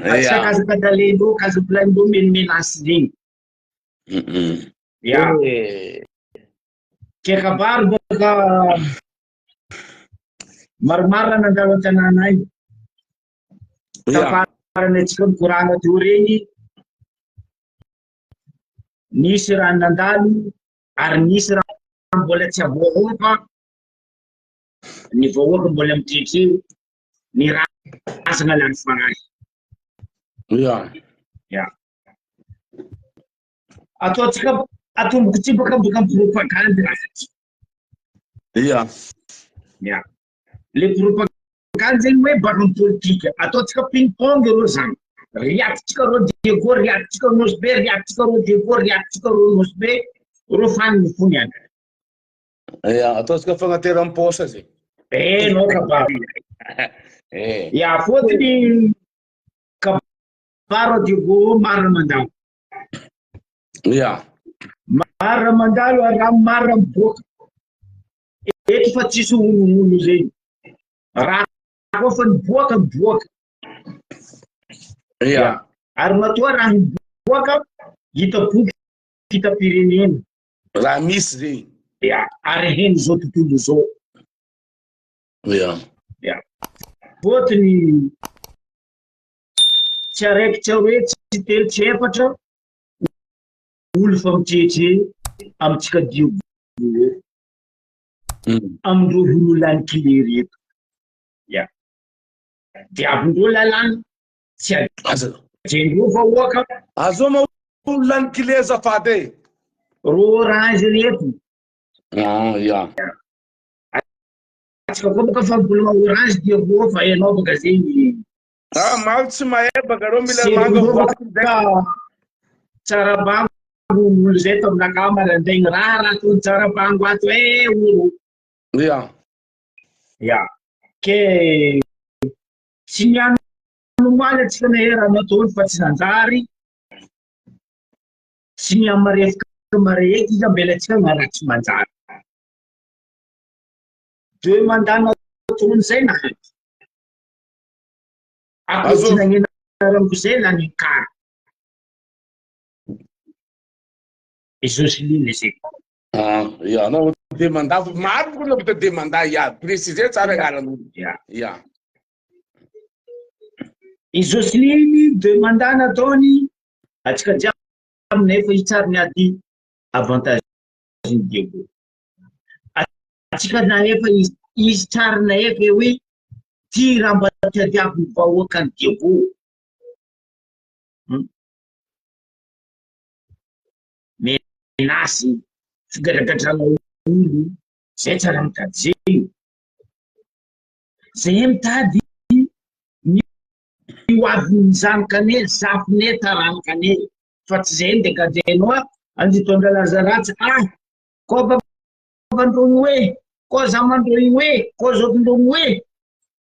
Atsika kazo kadalendo, kazo plaindo menace regny. Ya. Ke kabary baka maromaro nandalo an-tanànay. Taparany atsika mikoragna teo regny. Nisy raha nandalo ary nisy raha mbola tsy avoahoaka. Ny voahoaka mbola mitritreo. Ny razana lany fanahy. Ya. Ataotsika atomboky tsy baka propagande raha ty. Ya. Le propagande zegny hoe baka amin'ny politika. Ataotsika ping-pong reo zany. Riatitsika reo Diego, riatitsika Nosbe, riatitsika reo Diego, riatitsika reo Nosbe, reo fany mifony any. Ataotsika fagnateram-posa zay. No kabary. Ya, fotony kabaro Diego marina mandalo. Marina mandalo raha marina miboaka. Eto fa tsisy olo zegny. Raha koa fa miboaka. Ary matoa raha miboaka hita boky fita-pirenena. Raha misy zegny. Ary heny zao tontolo zao. Fotony tsy araiky tsy aroe tsy telo tsy efatra olo fa mitretre amitsika Diego amindreo olo lany kile reto. Diabondreo lalàna tsy ajendreo vahoaka. Azo ma olo lany kile azafady e. Ro orange reto. Atsika koa baka fambolagna orange Diego fa hainao baka zegny. Maro tsy mahay baka reo mila manga voaky. Tsarabango olo zay to aminaka marandraigny raha tony tsarabango ato olo. Ke tsy miano maly atsika naherana tony fa tsy nanjary. Tsy miamarefoka mareky izy ambela atsika naraha tsy manjary. De mandana tony zay na haky. Ako tsy nagnena rango zay la ny kara. Isosiliny zay. Anao demanda maro koa na demanda préciser tsara garan'olo. Isosiliny demanda nataony atsika jiaby nefa itsary niady avantage Diego. Atsika na efa izy tsary na efa hoe ty raha mba tiadiabo ny vahoaka ny Diego. Menace figadragadrana olo zay tsara mitady zay. Zay mitady io avy ny zanakane zafine taranakane fa tsy zay ndekadrainao anditondra lazaratsy koa babandrogny hoe koa zamandrogny hoe koa zokindrogny hoe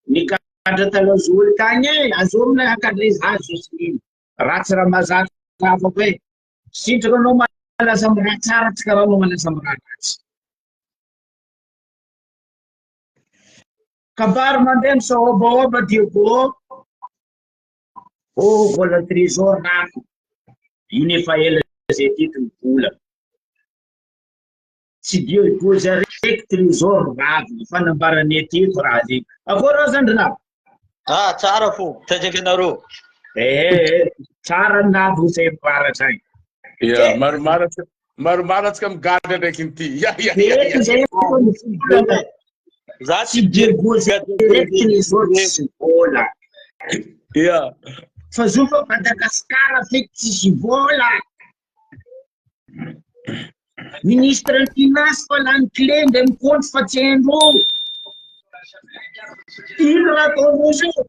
nikadra talazoly tagny azo amina akadre zazo izy ratsy raha mazatra afaka hoe sitrakanao malasa amy raha tsara tsy karaha malasa amy raha ratsy. Kabary mandeha misahobahoba Diego. Vola trésor rako. Io nefa ela zay tety mivola. Tsy dio ipozy araiky trésor rako. Fanambarane teto raha zegny. Akory raha zandrinako? Tsara fo, tsajaky anareo. Tsara navo zay miparatra agny. Maromaro atsika migadra ndraiky nity. Tsy Diego zay raiky trésor tsy vola. Fa zo fa Madagasikara feky tsisy vola. Ministre ny finance fa lany clé nde mikonty fa tsy haindro. Ino raha ataonao zao?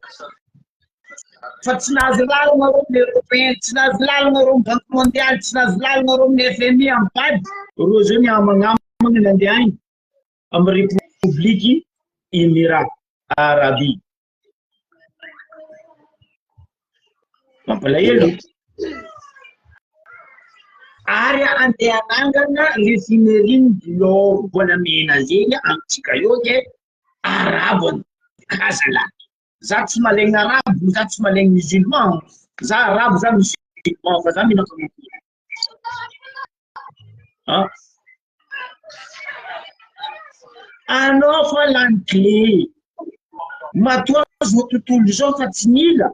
Fa tsy nahazo lalana reo amin'ny Européen, tsy nahazo lalana reo amin'ny Banque mondiale, tsy nahazo lalana reo amin'ny FMI ampady. Reo zao ny amagnamagna nandeha agny amin'ny République Émirat Arabie. Mampalahelo. Ary andeha anangana refinerie volamena zegny amitsika io ke arabo Kazalaky. za tsy malegny arabo, za tsy malegny musulman, za arabo za musulman fa za minako anao fa lany clé matoa zao tontolo zao fa tsy mila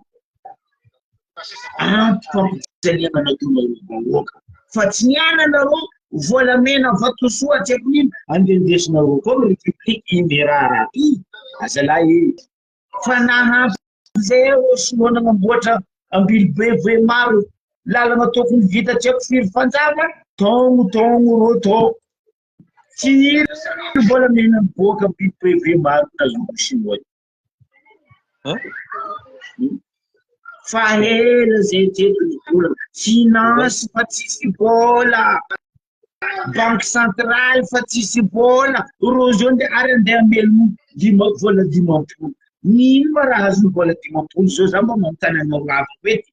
fampijaliana anao fa tsy niana anareo volamena vatosoa tsy haiko nino andendesinareo koa my république Émirats Arabes azalahy fa nahampy zay soa nagnamboatra ambilibe maro lalana tokony vita tsy haiko firy fanjava togno ro tô tsy volamena miboaka ambilibe maro nazomo sinoa fa hela zay tetony vola finance fa tsisy bola banque centrale fa tsisy bola rozo nde ary andeha amelogno vola 10 nino ma raha azony vola 10 zao za mba manontany anao raha ety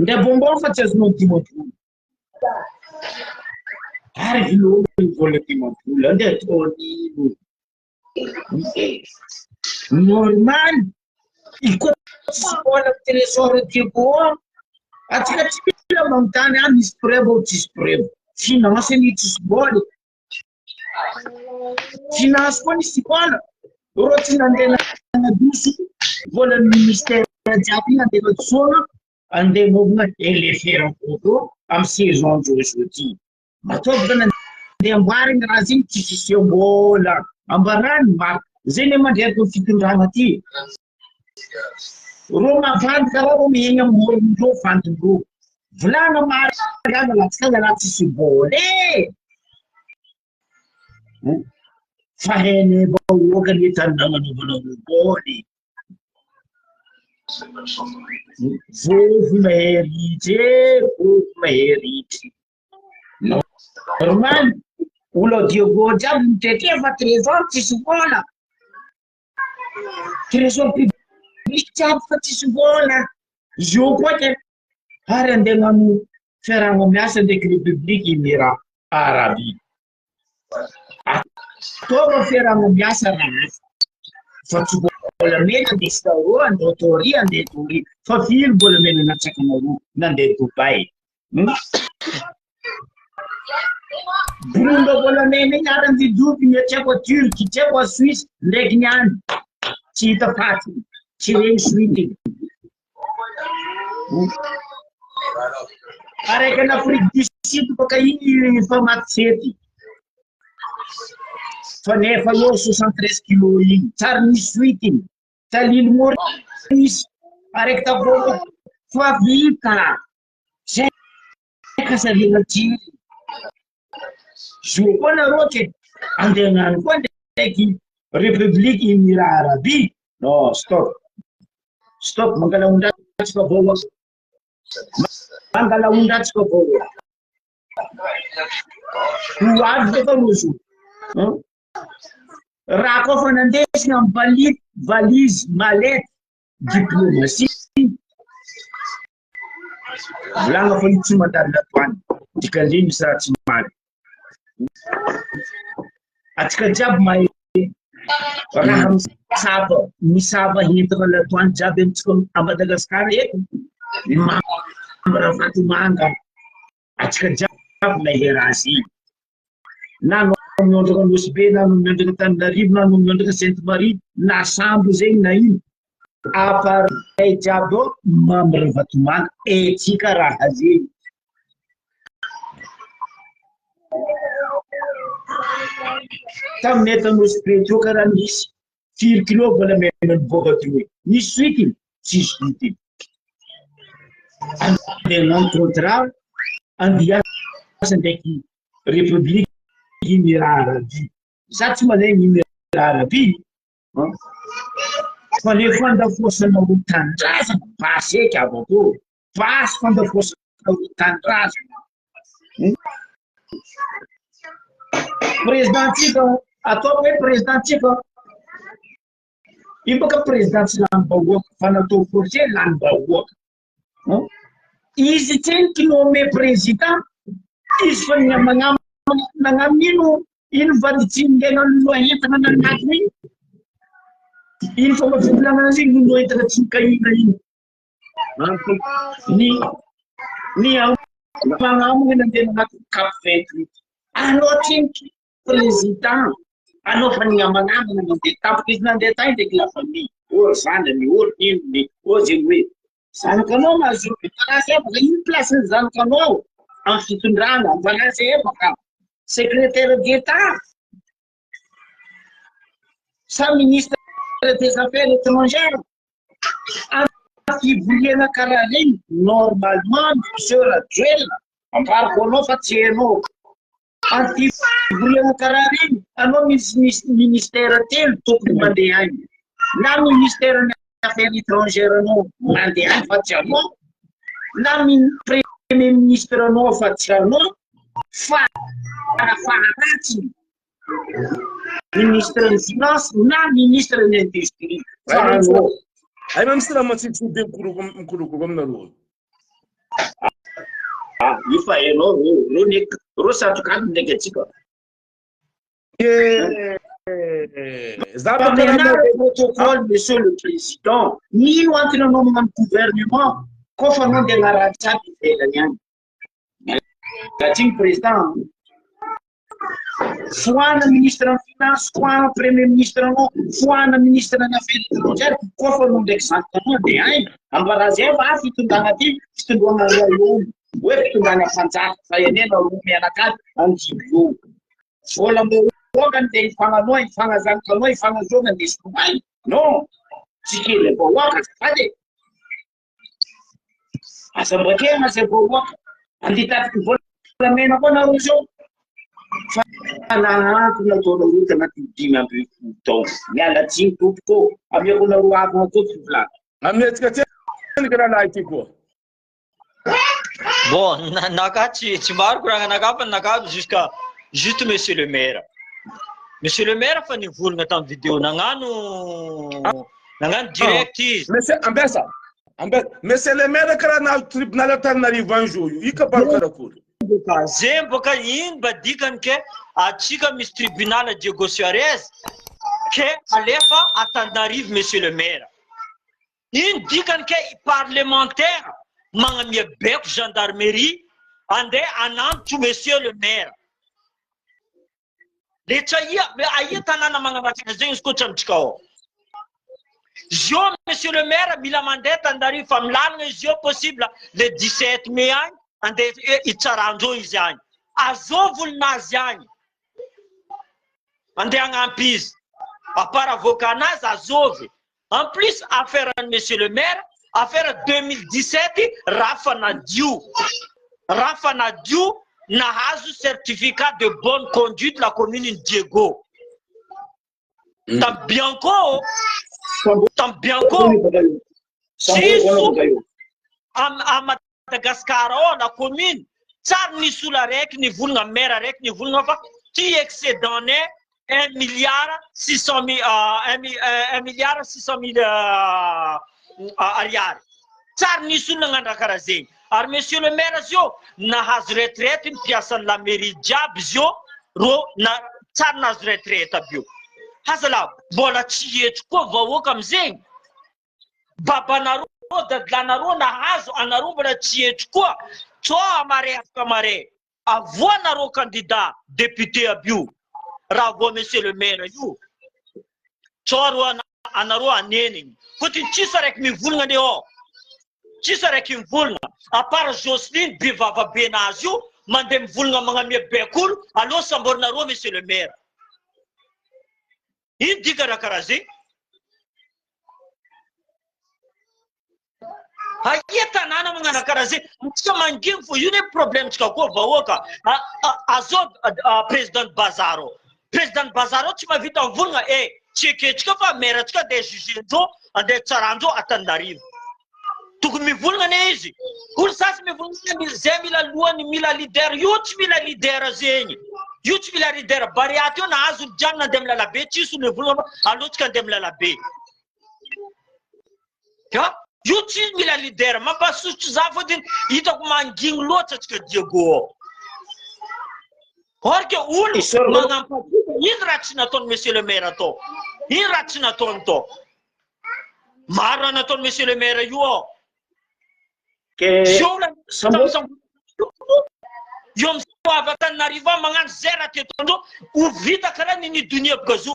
nde bonbon fa tsy azonao 10 ary vilogno vola 10 andeha atao nino normal iko tsisy bola trésor tiako atsika tsy mila manontany misy preuve ou tsisy preuve finance ny tsisy bola finance koa nisy bola ro tsy nandeha nadoso vola ministère jiaby nandeha nadosoana andeha movina éléphant photo amy saison jojoti mataovaka nandeha amboarigny raha ziny tsy fiseho bola ambarany maro zay ne mandreako fitondrana ty ro mavandy karaha ro mihegny amorondro fandondro volana maro gana latsika la tsisy bola fa hene vahoaka ny tandananaovanao boly vovo maheritry normal olo diogo jiaby mitete fa trésor tsisy bola trésor public jiaby fa tsisy bola io koa ke ary andeha nano fiarahana miasa ndraiky république Émirats Arabes ataova fiarahana miasa raha fa tsy bola mena andeha staro andeha tory andeha tory fa firy bola mena natsakanareo nandeha Dubai Bruno bola mena igny ary andidoky ny tsy haiko Turquie tsy haiko Suisse ndraiky niany tsy hita faty tsy regny suite araiky an'Afrique du Sud baka igny fa maty sety fa nefa eo 73 kilo igny tsary nisy suite igny talily mora nisy araiky tavoaka fa vita zay kasarina ty zo koa nareo ke andeha gnano koa ndraiky république Émirats Arabes no stop mangalaondratsika vaoaka mangalaondratsika vaoaka ho avy defa rozo raha koa fa nandesina amy valise malety diplomatie volagna fa tsy mandalo latoany dikandre misy raha tsy mary atsika jiaby mahay raha misava hentana latoany jiaby amitsika a Madagasikara eto raha vatomanga atsika jiaby mahay raha zay na miondraka Nosbe na miondraka Tananarivo na miondraka Sainte Marie na sambo zegny na ino aparay jiaby ao mamira vatomanga etsika raha zegny tamin'ny eto Nosbe teo karaha nisy 4 kilo vola mena niboaka teo nisy suite tsy suite andeha nano contrat andiasa ndraiky république Émirats Arabes za tsy malegny Émirats Arabes fa le fandafosana ho tandrazana basy eky avako basy fandafosana ho tandrazana présidentsika atao hoe présidentsika io baka président tsy lany bahoaka fa natao forcé lany bahoaka izy tsy nommé président izy fa nagnamino ino vaditsiny nde nanolo entana nanatiny igny Iny fomba fivolana azy iny no entana tsy mikahina iny. Ny magnamony nandeha anaty CAP 28. Anao tsiniky président, anao fa ny amanamana mandeha tampoka izy nandeha tany ndraiky la famille. Ôry zanany, ôry inony, ôry zegny hoe zanakanao mazoto mpanazy efaka, ino place-ny zanakanao amin'ny fitondrana, mpanazy efaka, secrétaire d'État, sa ministre des affaires étrangères. Fivoriana karaha regny normalement monsieur Rajoelina amparako anao fa tsy hainao. Antivoriana karaha regny anao misy ministère telo tokony mandeha agny, na ministère des affaires étrangères anao mandeha agny fa tsy anao, na premier ministre anao fa tsy anao, fa ratsy ministre des finances na ministre de l'industrie fa anao. Ay ma'am sila matsitsube mkuloko aminareo. Ifa hainao ro satrokady ndraiky atsika. Protocole, monsieur le président, nino antony anao magnano gouvernement kofa anao ndeha agnaratsy aby ivelany agny. Gatsiny président, foana ministre en finance, foana premier ministre anao, foana ministre des affaires étrangères, kofa anao ndraiky zanak'anao ndeha agny ambarazy efa fitondrana ty fitondrana royaume, hoe fitondrana fanjaka fa enena romy anakady anjibio. Vola mboaka ndeha ifagnanao, ifagnazanakanao, ifagnazona ndeha somay. Non, tsy kely vahoaka azafady. Asambakena zay vahoaka, anditatiky volamena koa nareo zao. Fa nahanto nataonareo tanaty 5 ambin'ny folo taona. Mialatsiny tompoko, amiako nareo avy natao fivolana. Ametsika tseny karaha ity koa. Bon, naka tsy maro koragna naka fa naka jusqu'à juste monsieur le maire. Monsieur le maire fa nivolagna tamin'ny vidéo nagnano direct izy. Monsieur ambesa. Monsieur le maire karaha na tribunal Antananarivo anjo io ika barokarakory. Zay boka iny mba dikany ke atsika misy tribunal Diego Suarez ke alefa Antananarivo monsieur le maire. Iny dikany ke parlementaire magnamia beko gendarmerie ande anantso monsieur le maire. Le tsaia aia tanana magnamatra zegny izy koa tramitsika ao. Zio monsieur le maire mila mandeha Antananarivo fa milalagna izy io possible le 17 mai agny ande itsaranjo izy agny. Azovulnazy agny. Ande agnampy izy. À part avocat nazy azovy. En plus affaire monsieur le maire, affaire 2017 Rafa Nadio nahazo certificat de bonne conduite la commune Diego. Tambianco à Madagascar la commune tsar ni sous-la rek ni volna maire rek ni volna fa ti excédent ne 1,6 milliard ariary. Tsar ni sous nagnandra karaha zegny. Ary monsieur le maire zio nahazo retraite mpiasa la mairie jiaby zio ro na tsar nahazo retraite aby io. Hazala mbola tsy eto koa vahoaka amizegny. Babanareo dadilanareo nahazo anareo mbola tsy eto koa. Tso amare afaka mare. Avoanareo candidat député aby io. Raha vo monsieur le maire io. Tso anareo anenigny. Fotony tsisy araiky mivolagna ne ao. Tsisy araiky mivolagna. À part Jocelyne bivavabe nazy io mandeha mivolagna magnamia bekolo allo samborinareo monsieur le maire. Ino dika raha karaha zegny? Aia tanàna magnano karaha zegny? Antsika manginy fo io ne problème tsika koa vahoaka. Azao président Bazaro. Président Bazaro tsy mahavita mivolagna tsy eketsika fa maire tsika de jugenjo andeha tsaranjo Antananarivo. Tokony mivolagna ne izy. Olo sasy mivolagna zay mila lohany mila leader io tsy mila leader zegny. Io tsy mila leader bariaty io nahazo jiaby nandeha amin'ny lalabe tsisy mivolagna alotsika andeha amin'ny lalabe. Io tsy mila leader mampasotro za fotiny hitako mangigny loatra atsika Diego ao. Or que olo magnampatita ino raha tsy nataony monsieur le maire atao. Ino raha tsy nataony tao. Maro nataony monsieur le maire io ao. Ke io amizay avy Antananarivo magnano zay raha teto andreo ho vita karaha ny Donia Gazo.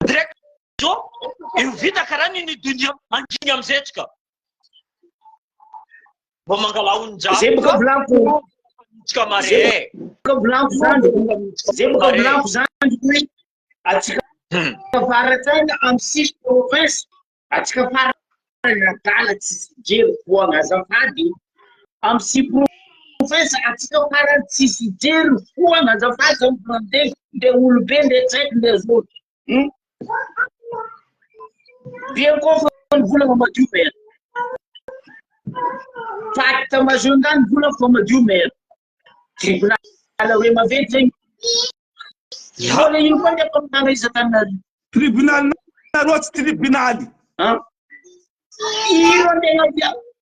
Direct zo ho vita karaha ny Donia anginy amizay tsika. Mba mangala onjao. Zay boka volaniko. Tsika mare. Boka volaniko zany. Zay boka volaniko zany hoe atsika faratsaina amin'ny 6 province atsika faratala tsisy jery voagna azafady amin'ny 6 province atsika farany tsisy jery voagna azafady zao mipranté nde olobe nde tsaiky nde zoto. Bien koa fa volagna madio mera. Fakta mazondany vola fa madio mera. Tribunal hoe maventy zegny. Vola ino koa nde pamitana izy Antananarivo. Tribunal nareo tsy tribunaly. Io antegna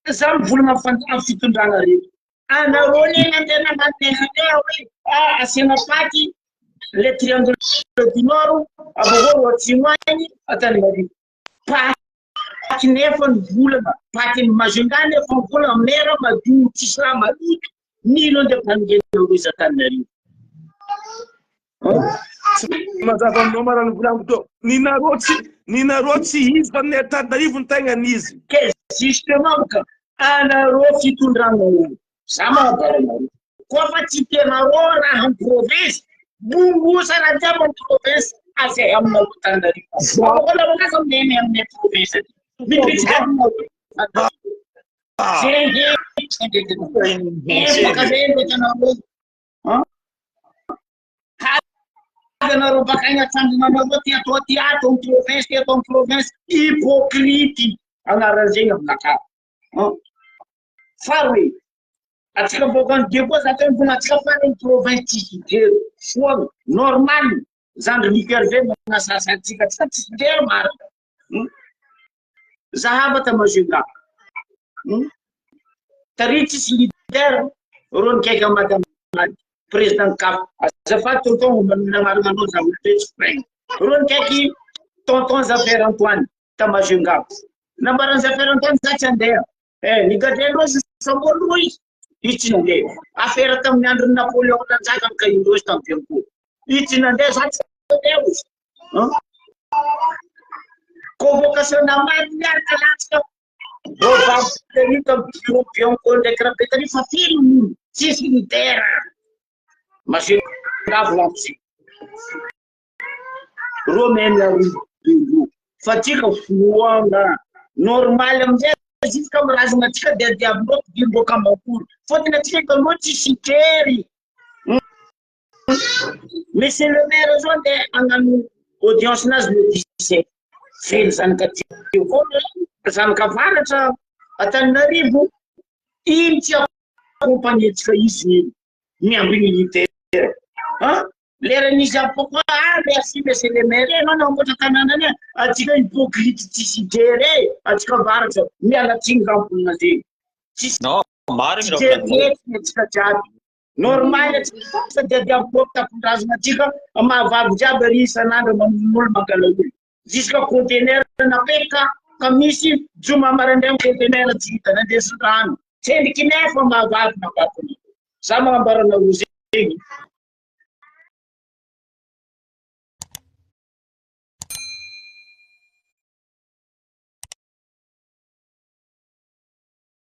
za mivolagna amin'ny fitondrana reo. Anareo neny antena mandeha hoe asiana paky le triangle du nord avao atsimo agny Antananarivo. Paky nefa ny volagna paky ny mazondany nefa ny volagna mera madio tsisy raha maloto. Nino nde mpanengenareo izy Antananarivo. Mazava aminao marany volaniko to ninareo tsy izy fa ny Antananarivo ny tegna n'izy. Ke justement ka anareo fitondrana za mahabaranareo koa fa tsy tenareo raha amin'ny province bongosa raha jiaby amin'ny province azay aminao Antananarivo. Vola makaza aminay amin'ny province mipitsika aminao. Anareo bakagny atsangananareo ty atao amin'ny province ty atao amin'ny province hypocrite anaran'zegny aminaka. Fa hoe atsika bokany de koa za tena mbola atsika farany province tsisy jery foagna normal zandry mikerve manasasa atsika tsika tsisy jery mara. Zahava ta Majunga. Tary tsisy leader ro nikaiky madame président CAF. Azafady tonton nanarana anao za spring. Ro nikaiky tonton Zafer Antoine ta Majunga. Nambaran'ny Zafer Antoine za tsy andeha. Nigadrenao sambolo izy. Izy tsy nandeha. Affaire tamin'ny andron'ny Napoléon nanjaka amin'ny kaindrozy tamin'ny Bianco. Izy tsy nandeha za tsy nandeha izy. Convocation namary miaraka latsika. Vavy tamin'ny Bianco ndraiky Rapetary fa film tsisy leader. Majunga volantsy. Romaine Arroyo. Fatika foagna. Normal amizay ziska mirazana atsika diadiabinao dimboka mankoro. Fôtony atsika efa tsisy jery. Monsieur le maire zao nde hagnano audience nazy le 17. Feno zanaka tio koa zanaka avaratra Antananarivo. Ino tsy accompagné atsika izy miamby militaire. Lera nisy apoka merci monsieur le maire anao namboatra tanànany atsika hypocrite tsisy jery atsika varatra miala tsingambolona zegny tsisy atsika jiaby normal atsika diadiaboka tapondrazana atsika mahavavy jiaby ary isan'andro mamon'olo mangala olo jusqu'à conteneur napeka ka misy joma maraindray conteneur tsy hita nandesy rano tsendriky nefa mahavavy navavy za magnambarana ro zegny.